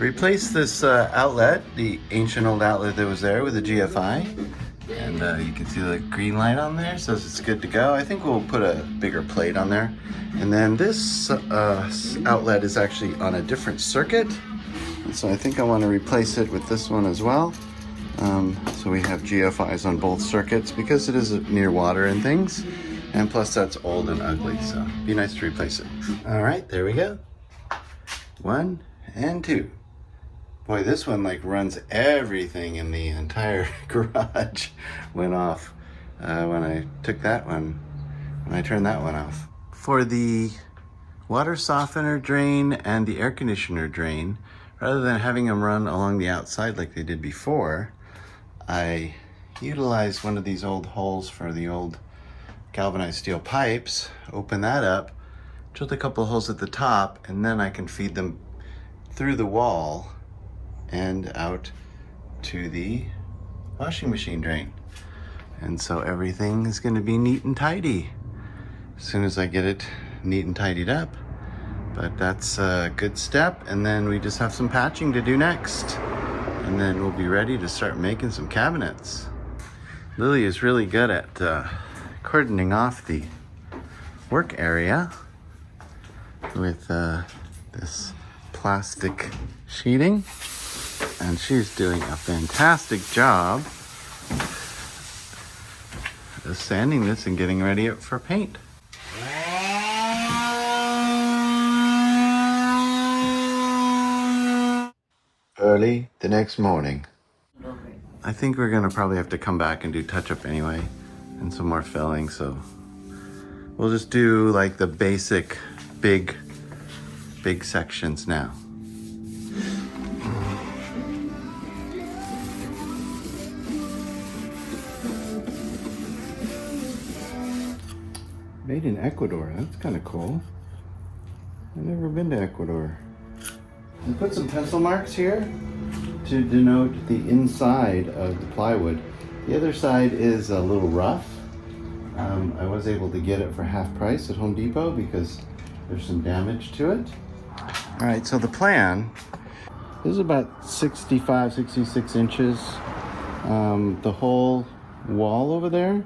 Replace this outlet, the ancient old outlet that was there, with a GFI. And you can see the green light on there, says it's good to go. I think we'll put a bigger plate on there. And then this outlet is actually on a different circuit. And so I think I want to replace it with this one as well. So we have GFIs on both circuits because it is near water and things. And plus that's old and ugly, so it'd be nice to replace it. All right, there we go. 1 and 2. Boy, this one like runs everything in the entire garage. Went off when I took that one, when I turned that one off. For the water softener drain and the air conditioner drain, rather than having them run along the outside like they did before, I utilized one of these old holes for the old galvanized steel pipes, open that up, drilled a couple of holes at the top, and then I can feed them through the wall and out to the washing machine drain. And so everything is going to be neat and tidy as soon as I get it neat and tidied up. But that's a good step, and then we just have some patching to do next. And then we'll be ready to start making some cabinets. Lily is really good at cordoning off the work area with this plastic sheeting. And she's doing a fantastic job of sanding this and getting ready for paint. Early the next morning. I think we're gonna probably have to come back and do touch-up anyway and some more filling, so we'll just do like the basic big sections now. Made in Ecuador, that's kind of cool. I've never been to Ecuador. We put some pencil marks here to denote the inside of the plywood. The other side is a little rough. I was able to get it for half price at Home Depot because there's some damage to it. All right, so the plan is about 65, 66 inches. The whole wall over there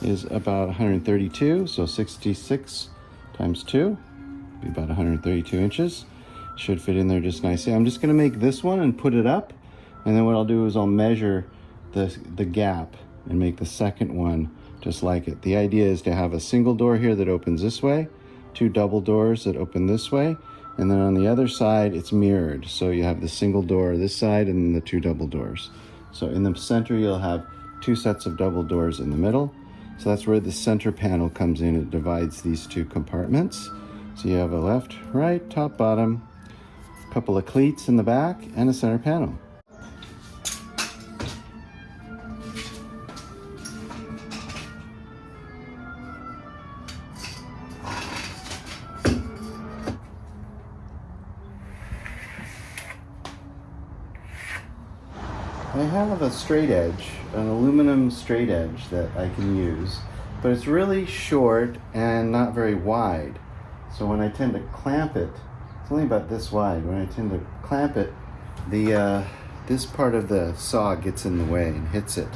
is about 132, so 66 times 2 be about 132 inches. Should fit in there just nicely. I'm just gonna make this one and put it up, and then what I'll do is I'll measure the gap and make the second one just like it. The idea is to have a single door here that opens this way, 2 double doors that open this way, and then on the other side it's mirrored. So you have the single door this side and then the 2 double doors. So in the center you'll have 2 sets of double doors in the middle. So that's where the center panel comes in. It divides these 2 compartments. So you have a left, right, top, bottom, a couple of cleats in the back, and a center panel. I have a straight edge, an aluminum straight edge that I can use, but it's really short and not very wide. So when I tend to clamp it, it's only about this wide. When I tend to clamp it, this part of the saw gets in the way and hits it.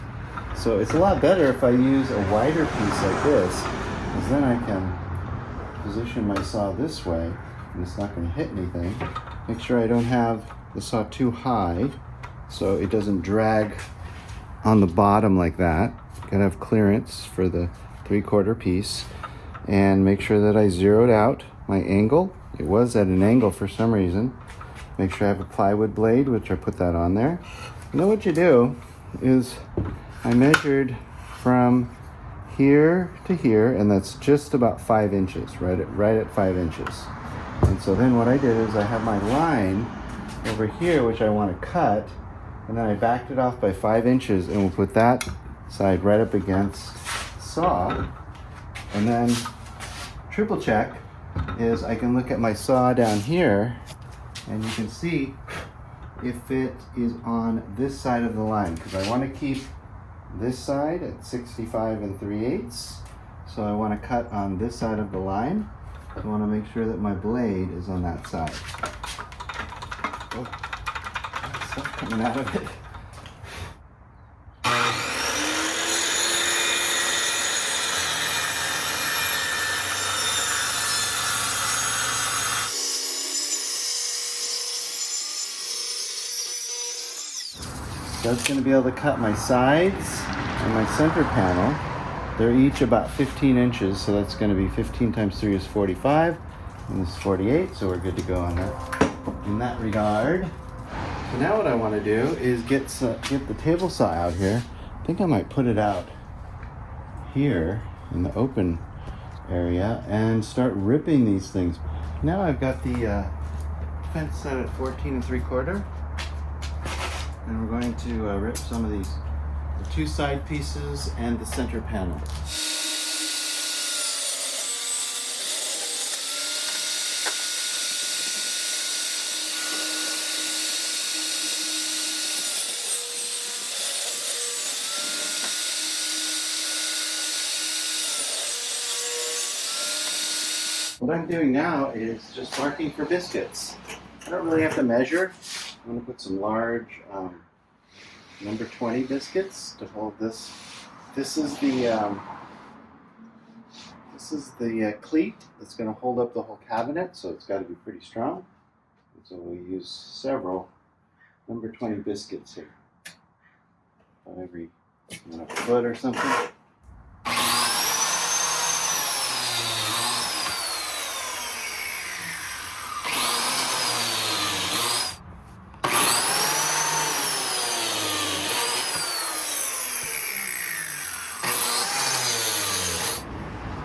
So it's a lot better if I use a wider piece like this, because then I can position my saw this way and it's not going to hit anything. Make sure I don't have the saw too high so it doesn't drag on the bottom like that. Gotta have clearance for the 3/4 piece, and make sure that I zeroed out my angle. It was at an angle for some reason. Make sure I have a plywood blade, which I put that on there. And then what you do is I measured from here to here, and that's just about 5 inches, right at 5 inches. And so then what I did is I have my line over here, which I want to cut, and then I backed it off by 5 inches, and we'll put that side right up against the saw. And then triple check is I can look at my saw down here, and you can see if it is on this side of the line, because I want to keep this side at 65 3/8. So I want to cut on this side of the line. I want to make sure that my blade is on that side. Oh. stuff coming out of it. That's going to be able to cut my sides and my center panel. They're each about 15 inches, so that's going to be 15 times 3 is 45, and this is 48, so we're good to go on that in that regard. So now what I want to do is get the table saw out here. I think I might put it out here in the open area and start ripping these things. Now I've got the fence set at 14 3/4. And we're going to rip some of these, the 2 side pieces and the center panel. What I'm doing now is just marking for biscuits. I don't really have to measure. I'm going to put some large number 20 biscuits to hold this. This is the cleat that's going to hold up the whole cabinet, so it's got to be pretty strong. And so we use several number 20 biscuits here, about every foot or something.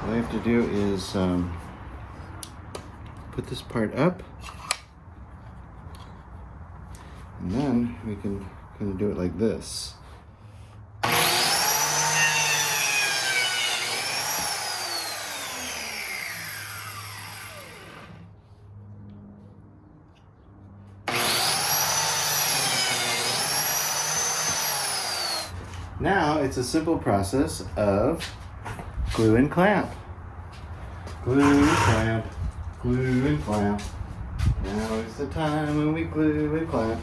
All I have to do is put this part up, and then we can kind of do it like this. Now it's a simple process of glue and clamp. Glue and clamp. Glue and clamp. Now is the time when we glue and clamp.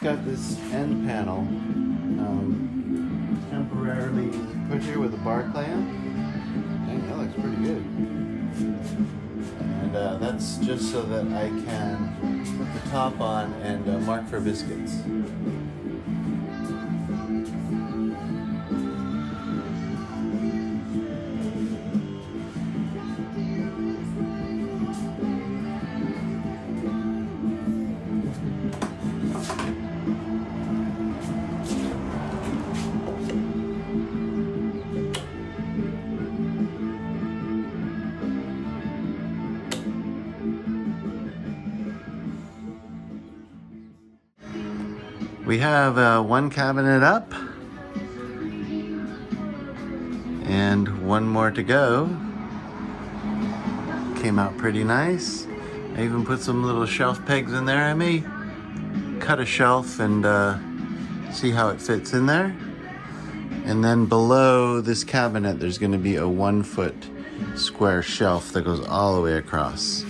Got this end panel temporarily put here with a bar clamp. Dang, that looks pretty good. And that's just so that I can put the top on and mark for biscuits. We have one cabinet up and one more to go. came out pretty nice. I even put some little shelf pegs in there. I may cut a shelf and see how it fits in there. And then below this cabinet, there's going to be a 1 foot square shelf that goes all the way across.